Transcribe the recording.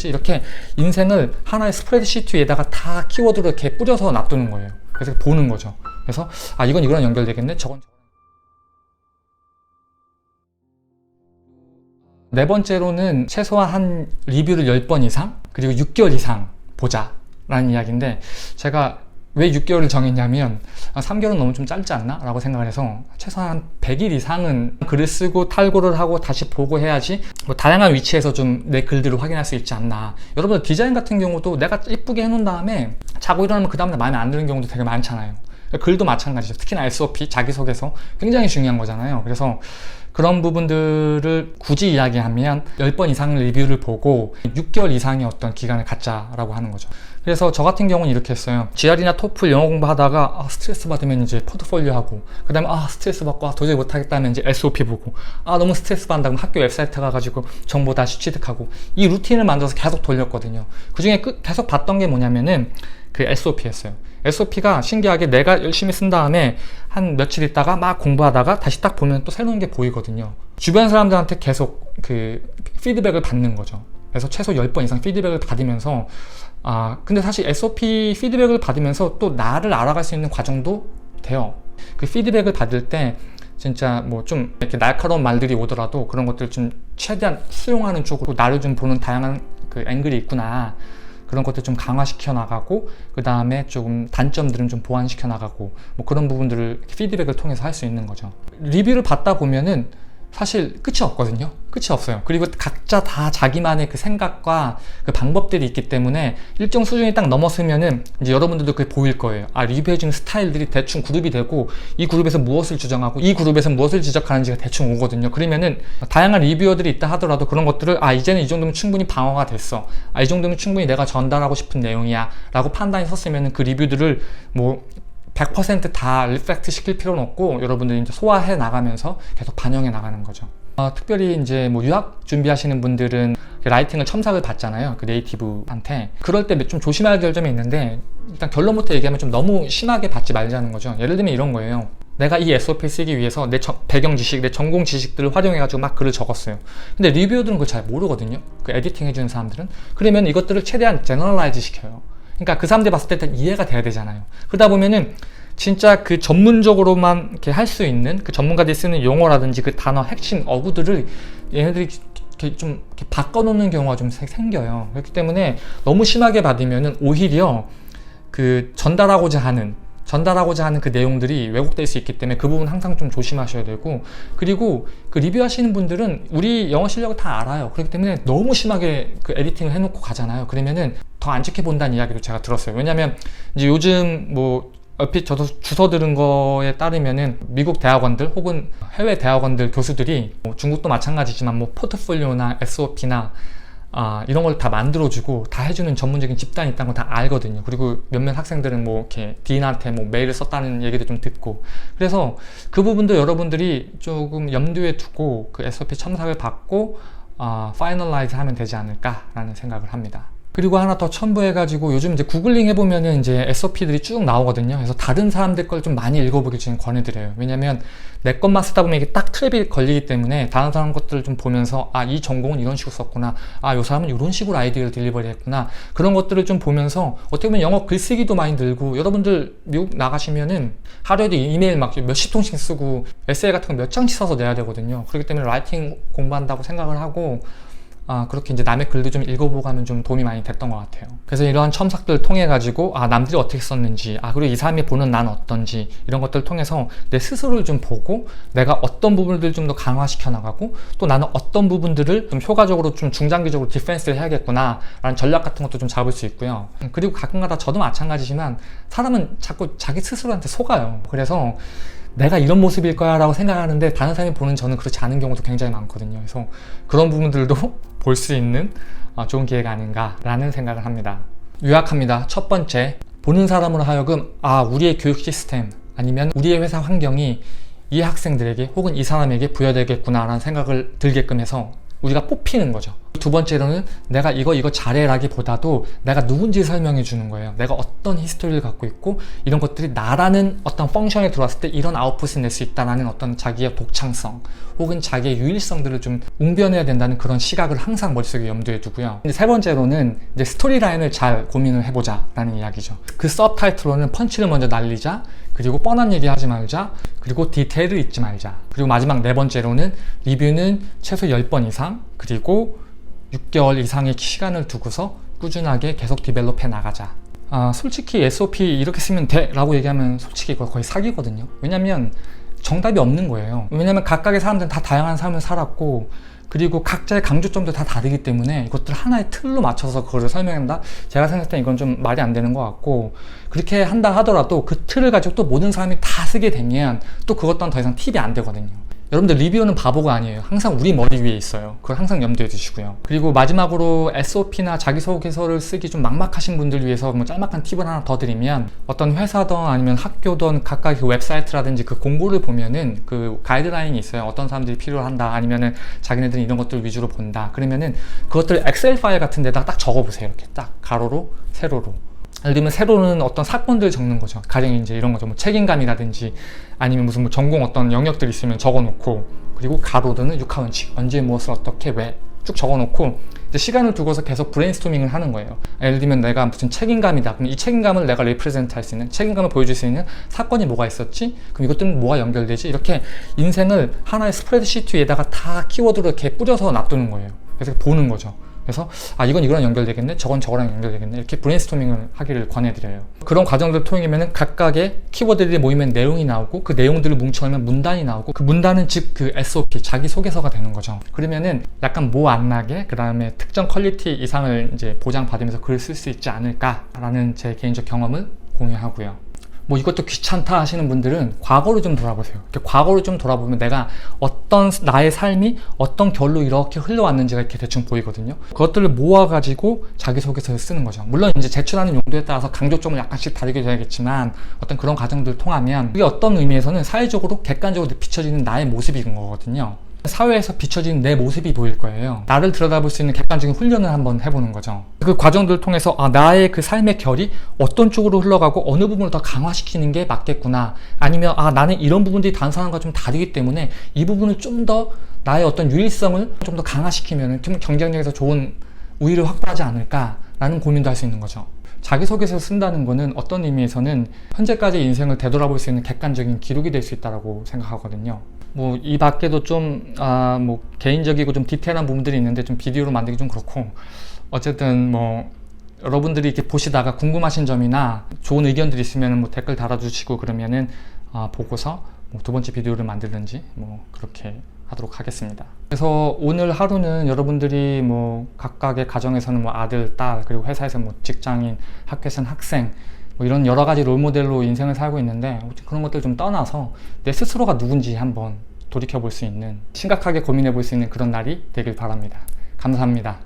이렇게 인생을 하나의 스프레드시트 위에다가 다 키워드를 이렇게 뿌려서 놔두는 거예요. 그래서 보는 거죠. 그래서 아, 이건 이거랑 연결되겠네, 저건. 네 번째로는 최소한 한 리뷰를 10번 이상 그리고 6개월 이상 보자 라는 이야기인데, 제가 왜 6개월을 정했냐면 3개월은 너무 좀 짧지 않나? 라고 생각을 해서 최소한 100일 이상은 글을 쓰고 탈고를 하고 다시 보고 해야지 뭐 다양한 위치에서 좀 내 글들을 확인할 수 있지 않나. 여러분들 디자인 같은 경우도 내가 이쁘게 해놓은 다음에 자고 일어나면 그 다음날 마음에 안 드는 경우도 되게 많잖아요. 글도 마찬가지죠. 특히나 SOP, 자기소개서 굉장히 중요한 거잖아요. 그래서 그런 부분들을 굳이 이야기하면 10번 이상 리뷰를 보고 6개월 이상의 어떤 기간을 갖자라고 하는 거죠. 그래서 저 같은 경우는 이렇게 했어요. GRE나 토플 영어 공부하다가 스트레스 받으면 이제 포트폴리오 하고, 그 다음에 스트레스 받고 도저히 못하겠다면 이제 SOP 보고, 너무 스트레스 받는다 그러면 학교 웹사이트 가가지고 정보 다시 취득하고, 이 루틴을 만들어서 계속 돌렸거든요. 그 중에 계속 봤던 게 뭐냐면은 그 SOP였어요. SOP가 신기하게 내가 열심히 쓴 다음에 한 며칠 있다가 막 공부하다가 다시 딱 보면 또 새로운 게 보이거든요. 주변 사람들한테 계속 그 피드백을 받는 거죠. 그래서 최소 10번 이상 피드백을 받으면서 근데 사실 SOP 피드백을 받으면서 또 나를 알아갈 수 있는 과정도 돼요. 그 피드백을 받을 때 진짜 뭐 좀 이렇게 날카로운 말들이 오더라도 그런 것들을 좀 최대한 수용하는 쪽으로 나를 좀 보는 다양한 그 앵글이 있구나, 그런 것들 좀 강화시켜 나가고, 그 다음에 조금 단점들은 좀 보완시켜 나가고, 뭐 그런 부분들을 피드백을 통해서 할 수 있는 거죠. 리뷰를 받다 보면은 사실 끝이 없거든요. 끝이 없어요. 그리고 각자 다 자기만의 그 생각과 그 방법들이 있기 때문에 일정 수준이 딱 넘었으면은 이제 여러분들도 그게 보일 거예요. 리뷰해주는 스타일들이 대충 그룹이 되고, 이 그룹에서 무엇을 주장하고 이 그룹에서 무엇을 지적하는지가 대충 오거든요. 그러면은 다양한 리뷰어들이 있다 하더라도 그런 것들을 이제는 이 정도면 충분히 방어가 됐어, 이 정도면 충분히 내가 전달하고 싶은 내용이야 라고 판단이 섰으면은 그 리뷰들을 뭐 100% 다 리팩트 시킬 필요는 없고, 여러분들이 이제 소화해 나가면서 계속 반영해 나가는 거죠. 특별히 이제 뭐 유학 준비하시는 분들은 라이팅을 첨삭을 받잖아요. 그 네이티브한테. 그럴 때 좀 조심해야 될 점이 있는데, 일단 결론부터 얘기하면 좀 너무 심하게 받지 말자는 거죠. 예를 들면 이런 거예요. 내가 이 SOP 쓰기 위해서 내 배경 지식, 내 전공 지식들을 활용해가지고 막 글을 적었어요. 근데 리뷰어들은 그걸 잘 모르거든요. 그 에디팅 해주는 사람들은. 그러면 이것들을 최대한 제너럴라이즈 시켜요. 그러니까 그 사람들이 봤을 때 일단 이해가 돼야 되잖아요. 그러다 보면은 진짜 그 전문적으로만 이렇게 할 수 있는 그 전문가들이 쓰는 용어라든지 그 단어 핵심 어구들을 얘네들이 이렇게 좀 이렇게 바꿔놓는 경우가 좀 생겨요. 그렇기 때문에 너무 심하게 받으면은 오히려 그 전달하고자 하는 그 내용들이 왜곡될 수 있기 때문에 그 부분 항상 좀 조심하셔야 되고, 그리고 그 리뷰하시는 분들은 우리 영어 실력을 다 알아요. 그렇기 때문에 너무 심하게 그 에디팅을 해놓고 가잖아요. 그러면은 더 안 지켜본다는 이야기도 제가 들었어요. 왜냐면 이제 요즘 뭐 얼핏 저도 주워 들은 거에 따르면은 미국 대학원들 혹은 해외 대학원들 교수들이 뭐 중국도 마찬가지지만 뭐 포트폴리오나 SOP나 이런 걸 다 만들어주고 다 해주는 전문적인 집단이 있다는 걸 다 알거든요. 그리고 몇몇 학생들은 뭐 이렇게 디인한테 뭐 메일을 썼다는 얘기도 좀 듣고, 그래서 그 부분도 여러분들이 조금 염두에 두고 그 SOP 첨삭을 받고 파이널라이즈 하면 되지 않을까라는 생각을 합니다. 그리고 하나 더 첨부해가지고, 요즘 이제 구글링 해보면은 이제 SOP들이 쭉 나오거든요. 그래서 다른 사람들 걸 좀 많이 읽어보기 좀 권해드려요. 왜냐면 내 것만 쓰다 보면 이게 딱 트랩이 걸리기 때문에 다른 사람 것들을 좀 보면서 이 전공은 이런 식으로 썼구나, 요 사람은 이런 식으로 아이디어를 딜리버리 했구나, 그런 것들을 좀 보면서 어떻게 보면 영어 글쓰기도 많이 늘고, 여러분들 미국 나가시면은 하루에도 이메일 막 몇십 통씩 쓰고 에세이 같은 거 몇 장씩 써서 내야 되거든요. 그렇기 때문에 라이팅 공부한다고 생각을 하고 그렇게 이제 남의 글도 좀 읽어보고 하면 좀 도움이 많이 됐던 것 같아요. 그래서 이러한 첨삭들을 통해 가지고 남들이 어떻게 썼는지, 그리고 이 사람이 보는 난 어떤지, 이런 것들을 통해서 내 스스로를 좀 보고 내가 어떤 부분들을 좀 더 강화시켜 나가고, 또 나는 어떤 부분들을 좀 효과적으로 좀 중장기적으로 디펜스를 해야겠구나 라는 전략 같은 것도 좀 잡을 수 있고요. 그리고 가끔가다 저도 마찬가지지만 사람은 자꾸 자기 스스로한테 속아요. 그래서 내가 이런 모습일 거야 라고 생각하는데 다른 사람이 보는 저는 그렇지 않은 경우도 굉장히 많거든요. 그래서 그런 부분들도 볼 수 있는 좋은 기회가 아닌가 라는 생각을 합니다. 요약합니다. 첫 번째, 보는 사람으로 하여금 우리의 교육 시스템 아니면 우리의 회사 환경이 이 학생들에게 혹은 이 사람에게 부여되겠구나 라는 생각을 들게끔 해서 우리가 뽑히는 거죠. 두 번째로는 내가 이거 잘해라기보다도 내가 누군지 설명해 주는 거예요. 내가 어떤 히스토리를 갖고 있고 이런 것들이 나라는 어떤 펑션에 들어왔을 때 이런 아웃풋을 낼 수 있다는 어떤 자기의 독창성 혹은 자기의 유일성들을 좀 웅변해야 된다는 그런 시각을 항상 머릿속에 염두에 두고요. 이제 세 번째로는 이제 스토리라인을 잘 고민을 해보자 라는 이야기죠. 그 서브타이틀로는 펀치를 먼저 날리자, 그리고 뻔한 얘기 하지 말자, 그리고 디테일을 잊지 말자. 그리고 마지막 네 번째로는 리뷰는 최소 10번 이상, 그리고 6개월 이상의 시간을 두고서 꾸준하게 계속 디벨롭해 나가자. 솔직히 SOP 이렇게 쓰면 돼 라고 얘기하면 솔직히 이거 거의 사기거든요. 왜냐면 정답이 없는 거예요. 왜냐면 각각의 사람들은 다 다양한 삶을 살았고, 그리고 각자의 강조점도 다 다르기 때문에 이것들 하나의 틀로 맞춰서 그거를 설명한다? 제가 생각할 때 이건 좀 말이 안 되는 것 같고, 그렇게 한다 하더라도 그 틀을 가지고 또 모든 사람이 다 쓰게 되면 또 그것 또한 더 이상 팁이 안 되거든요. 여러분들 리뷰어는 바보가 아니에요. 항상 우리 머리 위에 있어요. 그걸 항상 염두에 두시고요. 그리고 마지막으로 SOP나 자기소개서를 쓰기 좀 막막하신 분들 위해서 뭐 짤막한 팁을 하나 더 드리면, 어떤 회사든 아니면 학교든 각각의 그 웹사이트라든지 그 공고를 보면은 그 가이드라인이 있어요. 어떤 사람들이 필요한다, 아니면은 자기네들은 이런 것들 위주로 본다. 그러면은 그것들 엑셀 파일 같은 데다가 딱 적어보세요. 이렇게 딱 가로로 세로로. 예를 들면 세로는 어떤 사건들을 적는 거죠. 가령 이제 이런 거죠. 뭐 책임감이라든지 아니면 무슨 뭐 전공 어떤 영역들이 있으면 적어놓고, 그리고 가로로는 육하원칙, 언제 무엇을 어떻게 왜 쭉 적어놓고 이제 시간을 두고서 계속 브레인스토밍을 하는 거예요. 예를 들면 내가 무슨 책임감이다. 그럼 이 책임감을 내가 리프레젠트 할 수 있는, 책임감을 보여줄 수 있는 사건이 뭐가 있었지? 그럼 이것들은 뭐가 연결되지? 이렇게 인생을 하나의 스프레드시트 위에다가 다 키워드로 이렇게 뿌려서 놔두는 거예요. 그래서 보는 거죠. 그래서 이건 이거랑 연결되겠네, 저건 저거랑 연결되겠네, 이렇게 브레인스토밍을 하기를 권해드려요. 그런 과정들을 통해면 각각의 키워드들이 모이면 내용이 나오고, 그 내용들을 뭉쳐놓으면 문단이 나오고, 그 문단은 즉 그 SOP, 자기소개서가 되는 거죠. 그러면은 약간 모 안 나게 그 다음에 특정 퀄리티 이상을 이제 보장받으면서 글을 쓸 수 있지 않을까라는 제 개인적 경험을 공유하고요. 뭐 이것도 귀찮다 하시는 분들은 과거로 좀 돌아보세요. 이렇게 과거로 좀 돌아보면 내가 어떤 나의 삶이 어떤 결로 이렇게 흘러왔는지가 이렇게 대충 보이거든요. 그것들을 모아가지고 자기소개서를 쓰는 거죠. 물론 이제 제출하는 용도에 따라서 강조점을 약간씩 다르게 돼야겠지만 어떤 그런 과정들을 통하면 그게 어떤 의미에서는 사회적으로 객관적으로 비춰지는 나의 모습인 거거든요. 사회에서 비춰지는 내 모습이 보일 거예요. 나를 들여다볼 수 있는 객관적인 훈련을 한번 해보는 거죠. 그 과정들을 통해서 나의 그 삶의 결이 어떤 쪽으로 흘러가고 어느 부분을 더 강화시키는 게 맞겠구나, 아니면 나는 이런 부분들이 다른 사람과 좀 다르기 때문에 이 부분을 좀 더 나의 어떤 유일성을 좀 더 강화시키면 좀 경쟁력에서 좋은 우위를 확보하지 않을까라는 고민도 할 수 있는 거죠. 자기소개서 쓴다는 거는 어떤 의미에서는 현재까지 인생을 되돌아볼 수 있는 객관적인 기록이 될 수 있다고 생각하거든요. 뭐 이 밖에도 좀 뭐 개인적이고 좀 디테일한 부분들이 있는데 좀 비디오로 만들기 좀 그렇고, 어쨌든 뭐 여러분들이 이렇게 보시다가 궁금하신 점이나 좋은 의견들이 있으면 뭐 댓글 달아주시고, 그러면은 보고서 뭐 두 번째 비디오를 만들든지 뭐 그렇게 하도록 하겠습니다. 그래서 오늘 하루는 여러분들이 뭐 각각의 가정에서는 뭐 아들, 딸, 그리고 회사에서 뭐 직장인, 학교에서는 학생, 뭐 이런 여러 가지 롤모델로 인생을 살고 있는데, 그런 것들 좀 떠나서 내 스스로가 누군지 한번 돌이켜 볼 수 있는, 심각하게 고민해 볼 수 있는 그런 날이 되길 바랍니다. 감사합니다.